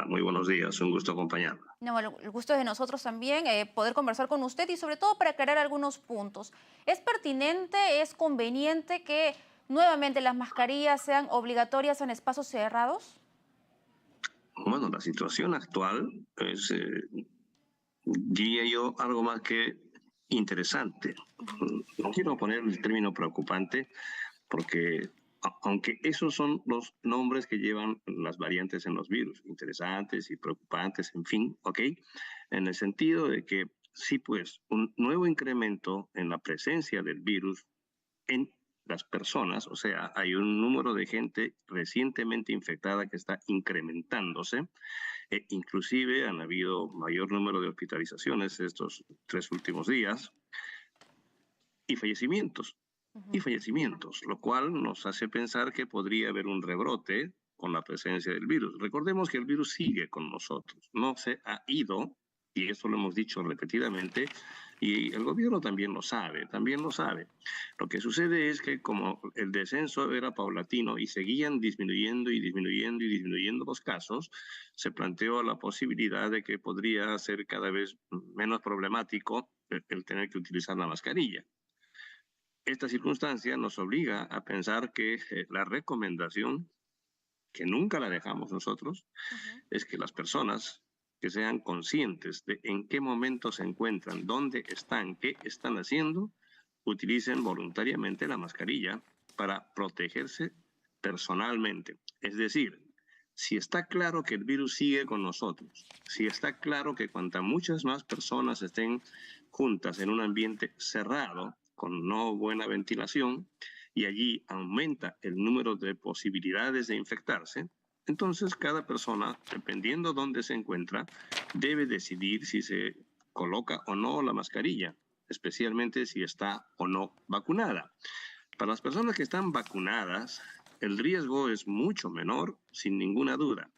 Muy buenos días, un gusto acompañarla. No, bueno, el gusto es de nosotros también poder conversar con usted y sobre todo para aclarar algunos puntos. ¿Es pertinente, es conveniente que nuevamente las mascarillas sean obligatorias en espacios cerrados? Bueno, la situación actual es, diría yo, algo más que interesante. Ujú. No quiero poner el término preocupante porque aunque esos son los nombres que llevan las variantes en los virus, interesantes y preocupantes, en fin, ¿ok? En el sentido de que sí, pues, un nuevo incremento en la presencia del virus en las personas, o sea, hay un número de gente recientemente infectada que está incrementándose, inclusive han habido mayor número de hospitalizaciones estos 3 últimos días y fallecimientos, Ujú. lo cual nos hace pensar que podría haber un rebrote con la presencia del virus. Recordemos que el virus sigue con nosotros, no se ha ido, y esto lo hemos dicho repetidamente, y el gobierno también lo sabe, también lo sabe. Lo que sucede es que como el descenso era paulatino y seguían disminuyendo y disminuyendo y disminuyendo los casos, se planteó la posibilidad de que podría ser cada vez menos problemático el tener que utilizar la mascarilla. Esta circunstancia nos obliga a pensar que la recomendación, que nunca la dejamos nosotros, Ujú. es que las personas que sean conscientes de en qué momento se encuentran, dónde están, qué están haciendo, utilicen voluntariamente la mascarilla para protegerse personalmente. Es decir, si está claro que el virus sigue con nosotros, si está claro que cuantas muchas más personas estén juntas en un ambiente cerrado, con no buena ventilación, y allí aumenta el número de posibilidades de infectarse, entonces cada persona, dependiendo dónde se encuentra, debe decidir si se coloca o no la mascarilla, especialmente si está o no vacunada. Para las personas que están vacunadas, el riesgo es mucho menor, sin ninguna duda,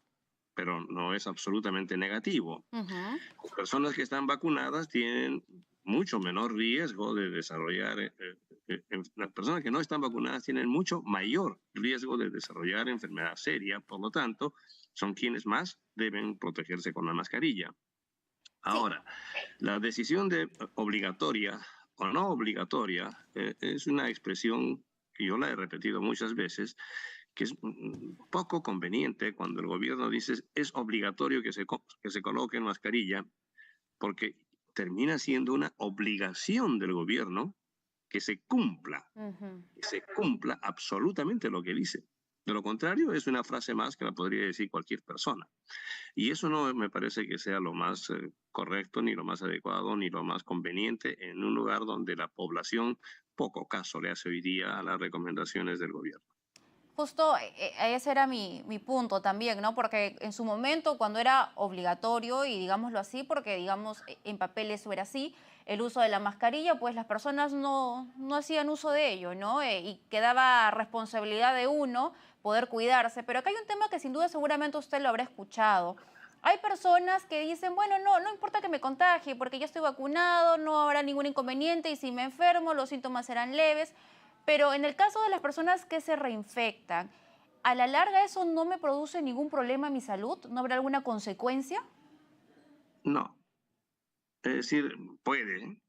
pero no es absolutamente negativo. Ujú. Las personas que están vacunadas tienen mucho menor riesgo de desarrollar, las personas que no están vacunadas tienen mucho mayor riesgo de desarrollar enfermedad seria, por lo tanto, son quienes más deben protegerse con la mascarilla. Sí. Ahora, la decisión de obligatoria o no obligatoria es una expresión que yo la he repetido muchas veces, que es poco conveniente cuando el gobierno dice es obligatorio que se coloque mascarilla, porque termina siendo una obligación del gobierno Ujú. que se cumpla absolutamente lo que dice. De lo contrario, es una frase más que la podría decir cualquier persona. Y eso no me parece que sea lo más correcto, ni lo más adecuado, ni lo más conveniente en un lugar donde la población poco caso le hace hoy día a las recomendaciones del gobierno. Justo ese era mi punto también, ¿no? Porque en su momento, cuando era obligatorio, y digámoslo así, porque digamos en papel eso era así, el uso de la mascarilla, pues las personas no hacían uso de ello, ¿no? Y quedaba responsabilidad de uno poder cuidarse. Pero acá hay un tema que sin duda seguramente usted lo habrá escuchado. Hay personas que dicen, bueno, no importa que me contagie, porque ya estoy vacunado, no habrá ningún inconveniente, y si me enfermo, los síntomas serán leves. Pero en el caso de las personas que se reinfectan, ¿a la larga eso no me produce ningún problema en mi salud? ¿No habrá alguna consecuencia? No, es decir, puede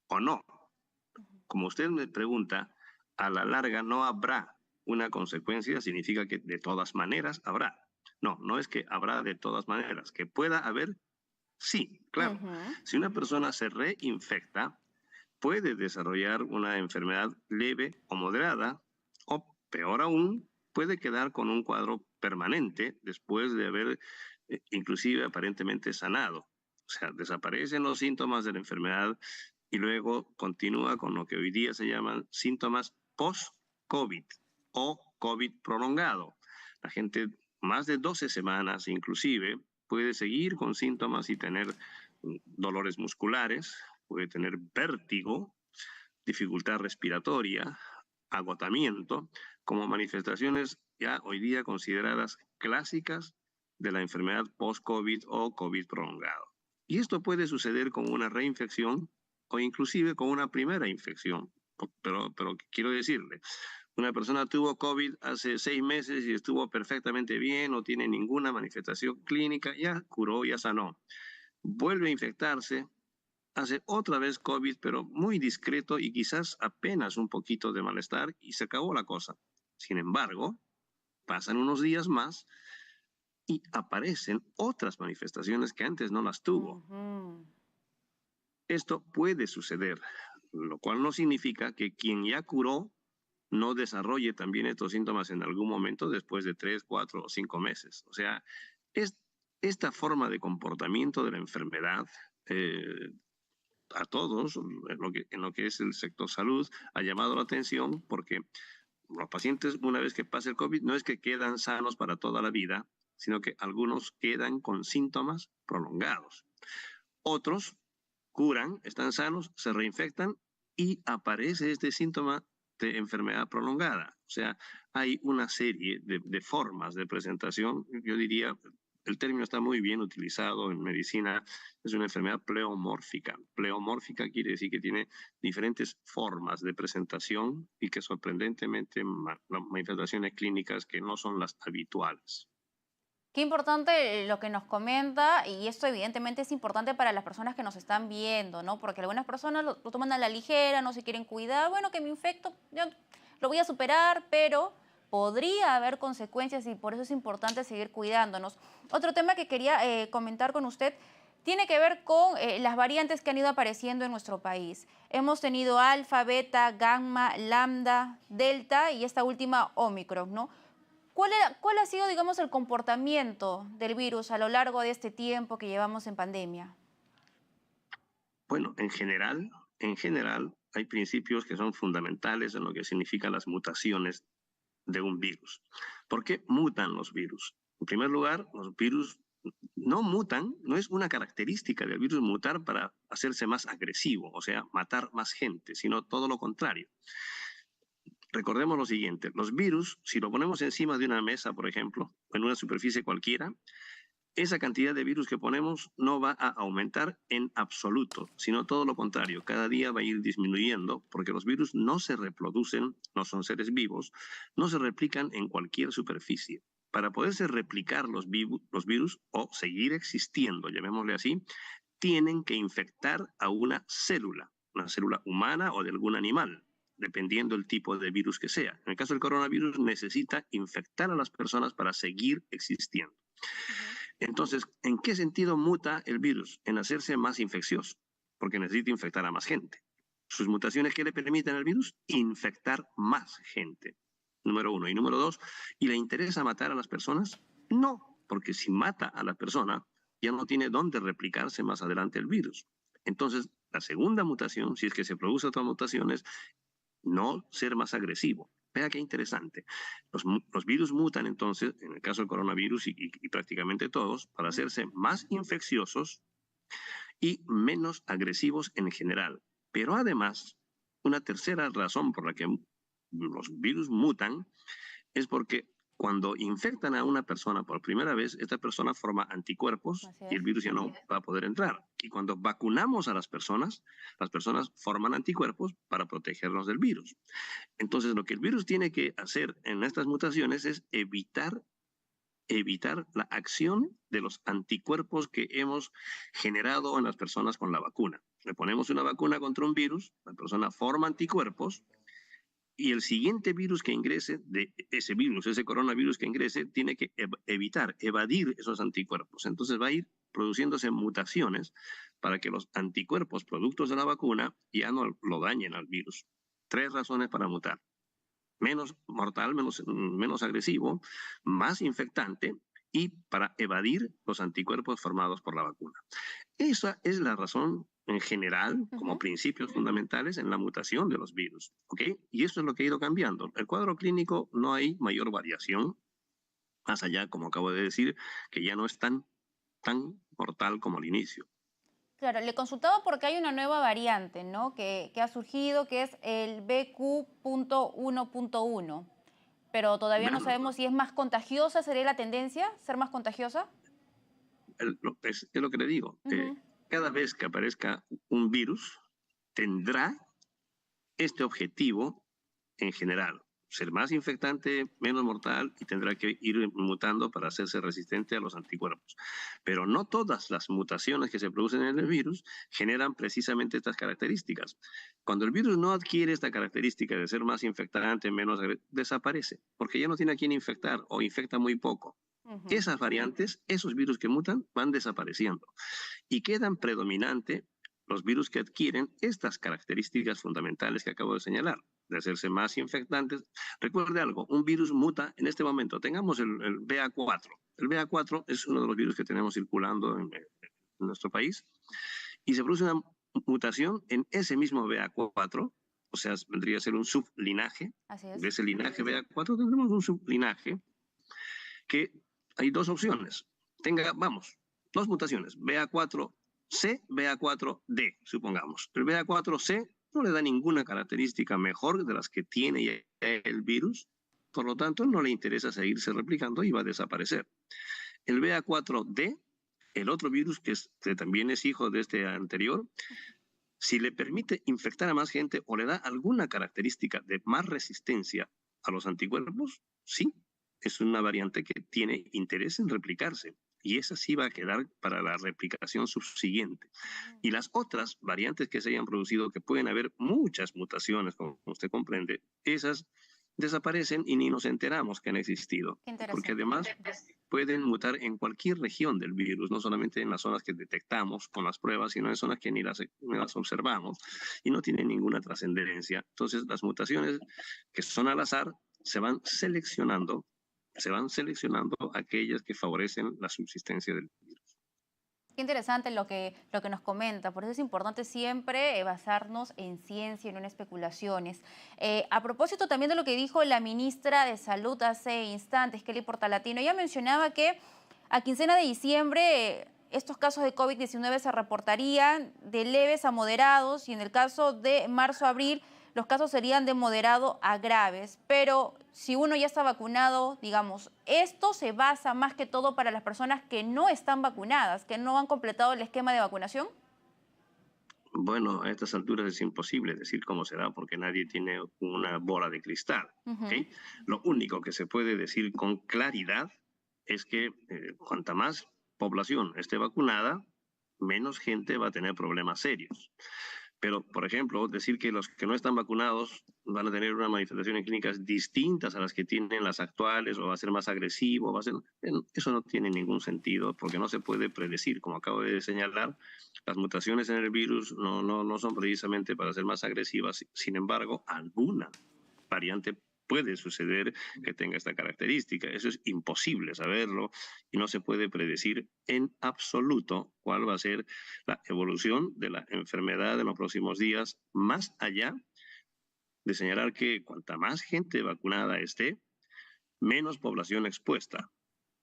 o no. Como usted me pregunta, a la larga no habrá una consecuencia, significa que de todas maneras habrá. No, no es que habrá de todas maneras, que pueda haber, sí, claro. Ujú. Si una persona se reinfecta, puede desarrollar una enfermedad leve o moderada, o peor aún, puede quedar con un cuadro permanente después de haber inclusive aparentemente sanado. O sea, desaparecen los síntomas de la enfermedad y luego continúa con lo que hoy día se llaman síntomas post-COVID o COVID prolongado. La gente más de 12 semanas inclusive puede seguir con síntomas y tener dolores musculares, puede tener vértigo, dificultad respiratoria, agotamiento, como manifestaciones ya hoy día consideradas clásicas de la enfermedad post-COVID o COVID prolongado. Y esto puede suceder con una reinfección o inclusive con una primera infección. Pero quiero decirle, Una persona tuvo COVID hace 6 meses y estuvo perfectamente bien, no tiene ninguna manifestación clínica, ya curó, ya sanó. Vuelve a infectarse, hace otra vez COVID, pero muy discreto y quizás apenas un poquito de malestar y se acabó la cosa. Sin embargo, pasan unos días más y aparecen otras manifestaciones que antes no las tuvo. Ujú. Esto puede suceder, lo cual no significa que quien ya curó no desarrolle también estos síntomas en algún momento después de 3, 4 o 5 meses. O sea, es, esta forma de comportamiento de la enfermedad a todos, en lo que es el sector salud, ha llamado la atención porque los pacientes, una vez que pasa el COVID, no es que quedan sanos para toda la vida, sino que algunos quedan con síntomas prolongados. Otros curan, están sanos, se reinfectan y aparece este síntoma de enfermedad prolongada. O sea, hay una serie de formas de presentación. Yo diría, el término está muy bien utilizado en medicina, es una enfermedad pleomórfica. Pleomórfica quiere decir que tiene diferentes formas de presentación y que sorprendentemente manifestaciones clínicas que no son las habituales. Qué importante lo que nos comenta, y esto evidentemente es importante para las personas que nos están viendo, ¿no? Porque algunas personas lo toman a la ligera, no se quieren cuidar, bueno, que me infecto, yo lo voy a superar, pero podría haber consecuencias y por eso es importante seguir cuidándonos. Otro tema que quería comentar con usted tiene que ver con las variantes que han ido apareciendo en nuestro país. Hemos tenido alfa, beta, gamma, lambda, delta y esta última Omicron, ¿no? ¿Cuál ha sido, digamos, el comportamiento del virus a lo largo de este tiempo que llevamos en pandemia? Bueno, en general, hay principios que son fundamentales en lo que significan las mutaciones de un virus. ¿Por qué mutan los virus? En primer lugar, los virus no mutan, no es una característica del virus mutar para hacerse más agresivo, o sea, matar más gente, sino todo lo contrario. Recordemos lo siguiente, los virus, si lo ponemos encima de una mesa, por ejemplo, o en una superficie cualquiera, esa cantidad de virus que ponemos no va a aumentar en absoluto, sino todo lo contrario, cada día va a ir disminuyendo porque los virus no se reproducen, no son seres vivos, no se replican en cualquier superficie. Para poderse replicar los virus o seguir existiendo, llamémosle así, tienen que infectar a una célula humana o de algún animal, dependiendo del tipo de virus que sea. En el caso del coronavirus necesita infectar a las personas para seguir existiendo. Ujú. Entonces, ¿en qué sentido muta el virus? En hacerse más infeccioso, porque necesita infectar a más gente. ¿Sus mutaciones qué le permiten al virus? Infectar más gente. Número uno. Y número dos, ¿y le interesa matar a las personas? No, porque si mata a la persona, ya no tiene dónde replicarse más adelante el virus. Entonces, la segunda mutación, si es que se produce otra mutación, es no ser más agresivo. Vea qué interesante. Los virus mutan entonces, en el caso del coronavirus y prácticamente todos, para hacerse más infecciosos y menos agresivos en general. Pero además, una tercera razón por la que los virus mutan es porque cuando infectan a una persona por primera vez, esta persona forma anticuerpos Así y el es. virus ya no va a poder entrar. Y cuando vacunamos a las personas forman anticuerpos para protegernos del virus. Entonces, lo que el virus tiene que hacer en estas mutaciones es evitar la acción de los anticuerpos que hemos generado en las personas con la vacuna. Le ponemos una vacuna contra un virus, la persona forma anticuerpos y el siguiente virus que ingrese, de ese virus, ese coronavirus que ingrese, tiene que evadir esos anticuerpos. Entonces va a ir produciéndose mutaciones para que los anticuerpos productos de la vacuna ya no lo dañen al virus. Tres razones para mutar: menos mortal, menos agresivo, más infectante y para evadir los anticuerpos formados por la vacuna. Esa es la razón en general, como Ujú. principios fundamentales en la mutación de los virus. ¿Ok? Y esto es lo que ha ido cambiando. El cuadro clínico no hay mayor variación, más allá, como acabo de decir, que ya no es tan mortal como al inicio. Claro, le consultaba porque hay una nueva variante, ¿no? Que ha surgido, que es el BQ.1.1, pero todavía no Veamos, sabemos si es más contagiosa, ¿sería la tendencia, ser más contagiosa? es lo que le digo. Ujú. Cada vez que aparezca un virus, tendrá este objetivo en general. ser más infectante, menos mortal y tendrá que ir mutando para hacerse resistente a los anticuerpos. Pero no todas las mutaciones que se producen en el virus generan precisamente estas características. Cuando el virus no adquiere esta característica de ser más infectante, menos desaparece, porque ya no tiene a quién infectar o infecta muy poco. Ujú. Esas variantes, esos virus que mutan, van desapareciendo y quedan predominante los virus que adquieren estas características fundamentales que acabo de señalar, de hacerse más infectantes. Recuerde algo, un virus muta en este momento. Tengamos el BA4. El BA4 es uno de los virus que tenemos circulando en nuestro país y se produce una mutación en ese mismo BA4, o sea, vendría a ser un sublinaje. Así De es. ese linaje BA4 tendremos un sublinaje que hay dos opciones. Vamos, dos mutaciones, BA4C, BA4D, supongamos. El BA4C no le da ninguna característica mejor de las que tiene ya el virus, por lo tanto no le interesa seguirse replicando y va a desaparecer. El BA4D, el otro virus que también es hijo de este anterior, si le permite infectar a más gente o le da alguna característica de más resistencia a los anticuerpos, sí, es una variante que tiene interés en replicarse. Y esa sí va a quedar para la replicación subsiguiente. Y las otras variantes que se hayan producido, que pueden haber muchas mutaciones, como usted comprende, esas desaparecen y ni nos enteramos que han existido. Qué Porque interesante. además pueden mutar en cualquier región del virus, no solamente en las zonas que detectamos con las pruebas, sino en zonas que ni las observamos y no tienen ninguna trascendencia. Entonces, las mutaciones que son al azar se van seleccionando aquellas que favorecen la subsistencia del virus. Qué interesante lo que nos comenta. Por eso es importante siempre basarnos en ciencia y no en especulaciones. A propósito también de lo que dijo la ministra de Salud hace instantes, Kelly Portalatino, ella mencionaba que a quincena de diciembre estos casos de COVID-19 se reportarían de leves a moderados y en el caso de marzo-abril los casos serían de moderado a graves. Pero si uno ya está vacunado, digamos, esto se basa más que todo para las personas que no están vacunadas, que no han completado el esquema de vacunación. Bueno, a estas alturas es imposible decir cómo será porque nadie tiene una bola de cristal. Ujú. ¿Ok? Lo único que se puede decir con claridad es que cuanta más población esté vacunada, menos gente va a tener problemas serios. Pero, por ejemplo, decir que los que no están vacunados van a tener unas manifestaciones clínicas distintas a las que tienen las actuales, o va a ser más agresivo, eso no tiene ningún sentido, porque no se puede predecir. Como acabo de señalar, las mutaciones en el virus no son precisamente para ser más agresivas. Sin embargo, alguna variante puede suceder que tenga esta característica. Eso es imposible saberlo y no se puede predecir en absoluto cuál va a ser la evolución de la enfermedad en los próximos días, más allá de señalar que cuanta más gente vacunada esté, menos población expuesta.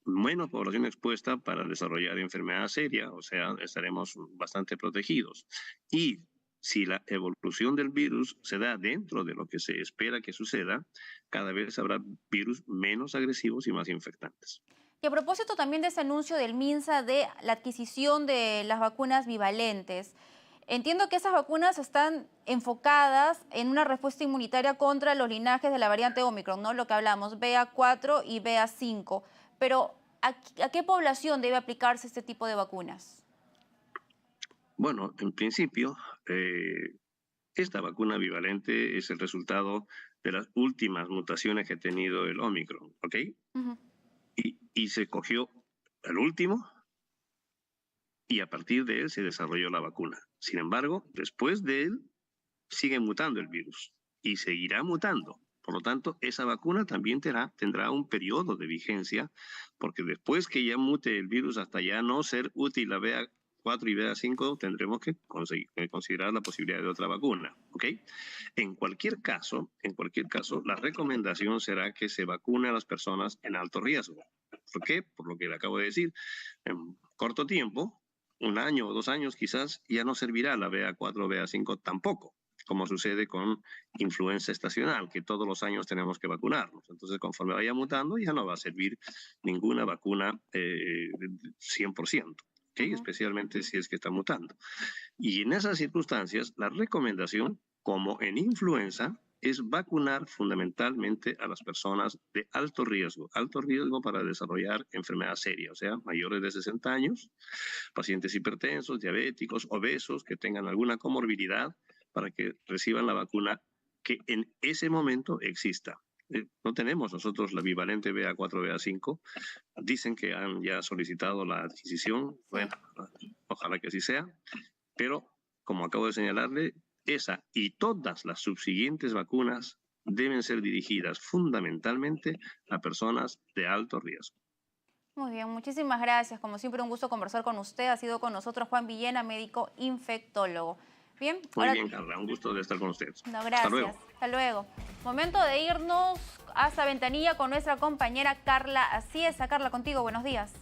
Menos población expuesta para desarrollar enfermedad seria, o sea, estaremos bastante protegidos. Y si la evolución del virus se da dentro de lo que se espera que suceda, cada vez habrá virus menos agresivos y más infectantes. Y a propósito también de ese anuncio del MINSA de la adquisición de las vacunas bivalentes, entiendo que esas vacunas están enfocadas en una respuesta inmunitaria contra los linajes de la variante Omicron, ¿no? Lo que hablamos, BA4 y BA5. Pero, ¿a qué población debe aplicarse este tipo de vacunas? Bueno, en principio, esta vacuna bivalente es el resultado de las últimas mutaciones que ha tenido el Omicron, ¿ok? Ujú. Y se cogió el último y a partir de él se desarrolló la vacuna. Sin embargo, después de él sigue mutando el virus y seguirá mutando. Por lo tanto, esa vacuna también tendrá un periodo de vigencia, porque después que ya mute el virus hasta ya no ser útil la BA4 y BA5, tendremos que considerar la posibilidad de otra vacuna. ¿Ok? En cualquier caso, la recomendación será que se vacune a las personas en alto riesgo. ¿Por qué? Por lo que le acabo de decir. En corto tiempo, un año o 2 años quizás, ya no servirá la BA4 o BA5 tampoco, como sucede con influenza estacional, que todos los años tenemos que vacunarnos. Entonces, conforme vaya mutando, ya no va a servir ninguna vacuna 100%, ¿okay? Ujú. Especialmente si es que está mutando. Y en esas circunstancias, la recomendación, como en influenza, es vacunar fundamentalmente a las personas de alto riesgo para desarrollar enfermedad seria, o sea, mayores de 60 años, pacientes hipertensos, diabéticos, obesos, que tengan alguna comorbilidad, para que reciban la vacuna que en ese momento exista. No tenemos nosotros la bivalente BA4, BA5. Dicen que han ya solicitado la adquisición. Bueno, ojalá que así sea. Pero, como acabo de señalarle, esa y todas las subsiguientes vacunas deben ser dirigidas fundamentalmente a personas de alto riesgo. Muy bien, muchísimas gracias. Como siempre, un gusto conversar con usted. Ha sido con nosotros Juan Villena, médico infectólogo. Bien, muy bien, Carla, un gusto de estar con ustedes. No, gracias. Hasta luego. Hasta luego. Momento de irnos hasta Ventanilla con nuestra compañera Carla Aciesa. Carla, contigo, buenos días.